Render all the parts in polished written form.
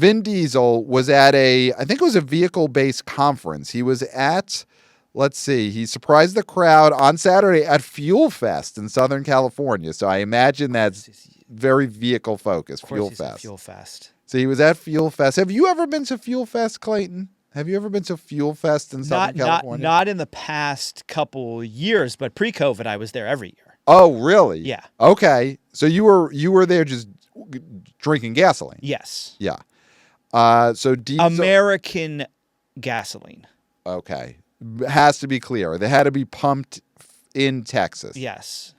Vin Diesel was at I think it was a vehicle-based conference. He was at, let's see, he surprised the crowd on Saturday at Fuel Fest in Southern California. So I imagine that's very vehicle-focused, Fuel Fest. Fuel Fest. So he was at Fuel Fest. Have you ever been to Fuel Fest, Clayton? Have you ever been to Fuel Fest in Southern California? Not in the past couple years, but pre-COVID, I was there every year. Oh, really? Yeah. Okay. So you were there just drinking gasoline? Yes. Yeah. So Diesel, American gasoline. Okay. Has to be clear. They had to be pumped in Texas. Yes.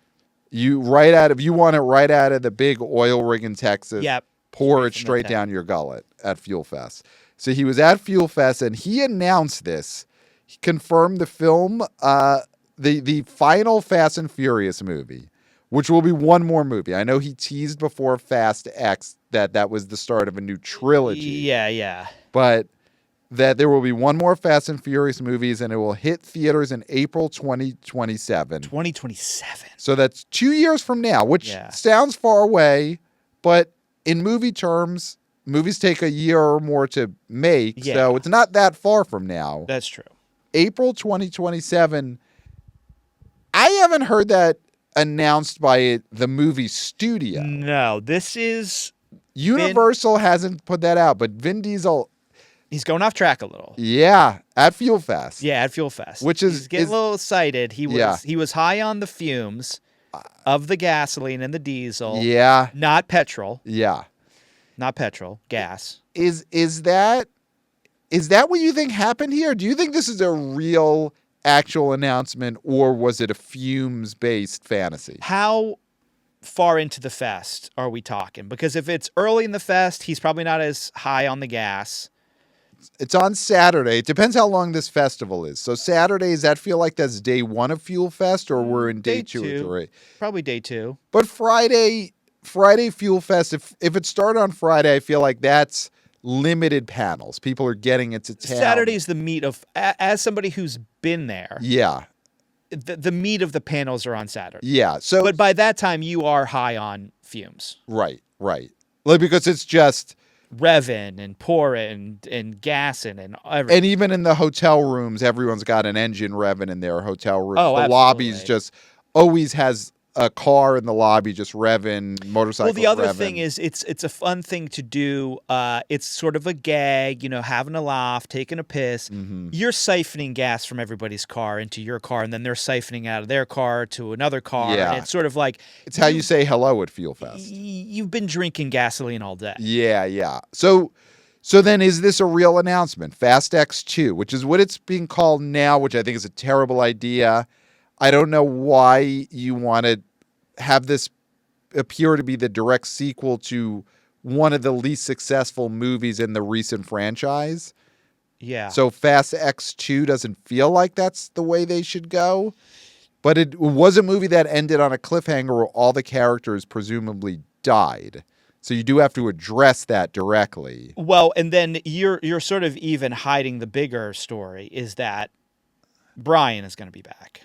You want it right out of the big oil rig in Texas. Yep. Pour it straight down your gullet at Fuel Fest. So he was at Fuel Fest and he announced this. He confirmed the film, the final Fast and Furious movie, which will be one more movie. I know he teased before Fast X that was the start of a new trilogy. Yeah. But that there will be one more Fast and Furious movies and it will hit theaters in April 2027. 2027. So that's 2 years from now, which sounds far away, but in movie terms, movies take a year or more to make, so it's not that far from now. That's true. April 2027. I haven't heard that announced by the movie studio. No, this is... Universal hasn't put that out, but Vin Diesel... He's going off track a little. Yeah, at Fuel Fest. Yeah, at Fuel Fest. He's getting a little excited. He was high on the fumes of the gasoline and the diesel. Yeah. Not petrol. Yeah. Not petrol, gas. Is that what you think happened here? Do you think this is a real actual announcement or was it a fumes-based fantasy? How far into the fest are we talking? Because if it's early in the fest, he's probably not as high on the gas. It's on Saturday. It depends how long this festival is. So Saturday, does that feel like that's day one of Fuel Fest or we're in day two or three? Probably day two. But Friday Fuel Fest, if it started on Friday, I feel like that's limited panels. People are getting into town. Saturday's the meat of, as somebody who's been there. Yeah. The meat of the panels are on Saturday. Yeah. So, but by that time, you are high on fumes. Right. Like, because it's just... revving and pouring and gassing and everything. And even in the hotel rooms, everyone's got an engine revving in their hotel room. Oh, the absolutely. lobby's just always has a car in the lobby just revving, motorcycles. Well, the other revving. thing is it's a fun thing to do. It's sort of a gag, having a laugh, taking a piss. Mm-hmm. You're siphoning gas from everybody's car into your car, and then they're siphoning out of their car to another car. Yeah. And it's sort of like... It's how you say hello at Fuel Fest. You've been drinking gasoline all day. Yeah. So then is this a real announcement? Fast X2, which is what it's being called now, which I think is a terrible idea. I don't know why you want to have this appear to be the direct sequel to one of the least successful movies in the recent franchise. Yeah. So Fast X2 doesn't feel like that's the way they should go. But it was a movie that ended on a cliffhanger where all the characters presumably died. So you do have to address that directly. Well, and then you're sort of even hiding the bigger story is that Brian is going to be back.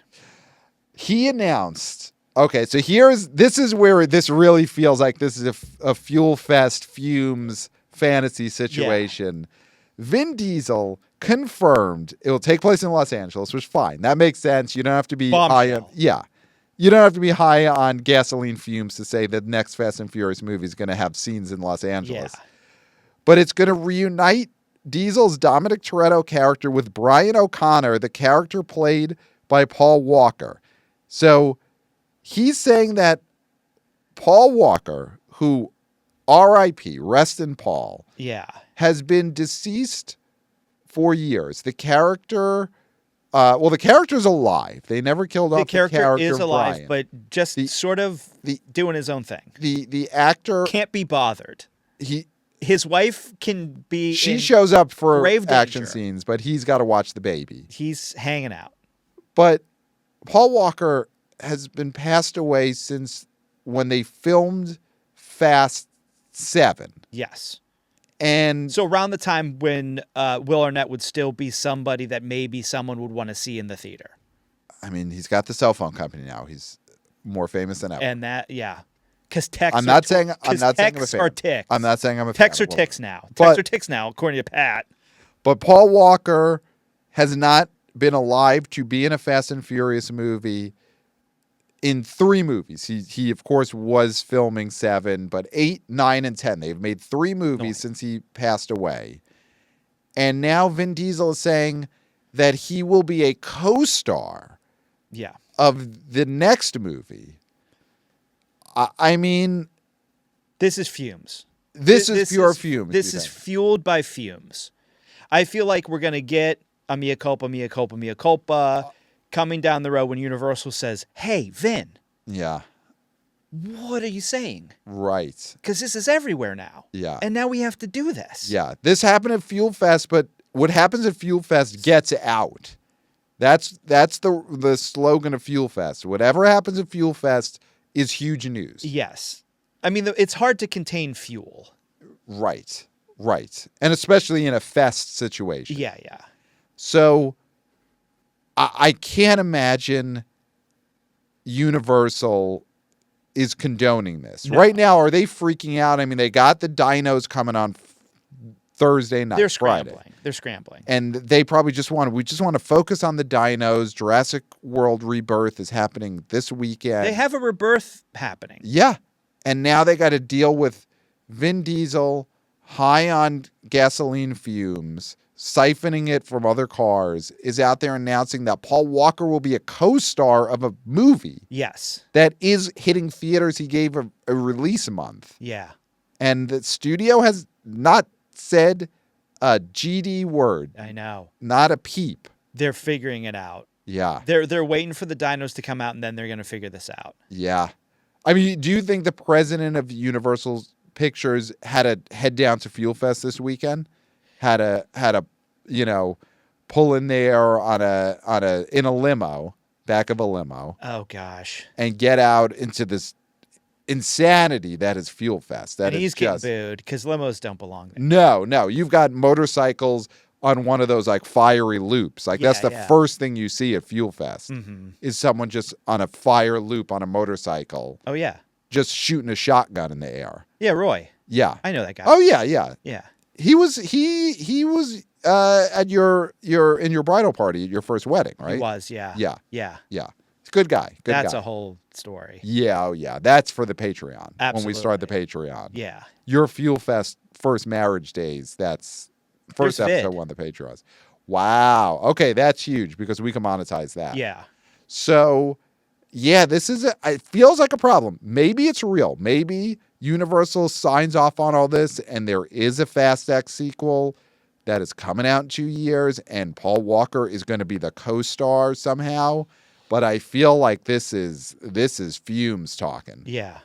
He announced, okay, so this is where this really feels like this is a Fuel Fest fumes fantasy situation. Yeah. Vin Diesel confirmed it will take place in Los Angeles, which is fine. That makes sense. You don't have to be high on, you don't have to be high on gasoline fumes to say the next Fast and Furious movie is going to have scenes in Los Angeles. Yeah. But it's going to reunite Diesel's Dominic Toretto character with Brian O'Connor, the character played by Paul Walker. So he's saying that Paul Walker, who R.I.P., rest in Paul, has been deceased for years. The character's alive. They never killed off the character. The character is alive, Brian. but just sort of doing his own thing. The actor can't be bothered. His wife can be. She shows up for grave action danger. Scenes, but he's got to watch the baby. He's hanging out. But Paul Walker has been passed away since when they filmed Fast 7. Yes. And so around the time when Will Arnett would still be somebody that maybe someone would want to see in the theater. I mean, he's got the cell phone company now. He's more famous than ever. And that, Because texts I'm not saying I'm a texts fan. are ticks. I'm not saying I'm a Texts fan. are ticks now. But- Texts are ticks now, according to Pat. But Paul Walker has not been alive to be in a Fast and Furious movie in 3 movies. He of course was filming 7, but 8, 9, and 10. They've made 3 movies since he passed away. And now Vin Diesel is saying that he will be a co-star Yeah. of the next movie. I mean, This is fumes. this is pure fumes. This you is think. fueled by fumes. I feel like we're going to get a mea culpa coming down the road when Universal says, hey, Vin, Yeah, what are you saying? right. Because this is everywhere now. Yeah. And now we have to do this. Yeah, this happened at Fuel Fest, but what happens at Fuel Fest gets out. That's the slogan of Fuel Fest. Whatever happens at Fuel Fest is huge news. Yes. I mean, it's hard to contain fuel. Right. And especially in a fest situation. Yeah. So I can't imagine Universal is condoning this. No. Right now, are they freaking out? I mean, they got the dinos coming on Thursday night, They're Friday. scrambling. They're scrambling. And they probably we just want to focus on the dinos. Jurassic World Rebirth is happening this weekend. They have a rebirth happening. Yeah. And now they got to deal with Vin Diesel high on gasoline fumes, siphoning it from other cars, is out there announcing that Paul Walker will be a co-star of a movie Yes. that is hitting theaters. He gave a release month. Yeah. And the studio has not said a GD word, I know. not a peep. They're figuring it out. Yeah. They're waiting for the dinos to come out, and then they're going to figure this out. Yeah. I mean, do you think the president of Universal Pictures had to head down to Fuel Fest this weekend? Had a pull in there in a limo, back of a limo, Oh gosh. and get out into this insanity that is Fuel Fest. That And is he's just getting booed because limos don't belong there. no. You've got motorcycles on one of those like fiery loops. Like that's the Yeah. first thing you see at Fuel Fest Mm-hmm. is someone just on a fire loop on a motorcycle, Oh yeah. just shooting a shotgun in the air. Yeah, Roy. Yeah. I know that guy. Oh yeah. Yeah. He was at your bridal party at your first wedding, right? He was. Yeah. Yeah. Yeah. Yeah. He's a good guy. Good That's guy. a whole story. Yeah, oh yeah. That's for the Patreon. When we start the Absolutely. Patreon. Yeah. Your Fuel Fest first marriage days, that's first There's episode vid. one of the Patreons. Wow. Okay, that's huge because we can monetize that. Yeah. So, yeah, it feels like a problem. Maybe it's real. Maybe Universal signs off on all this and there is a Fast X sequel that is coming out in 2 years and Paul Walker is going to be the co-star somehow. But I feel like this is fumes talking. Yeah.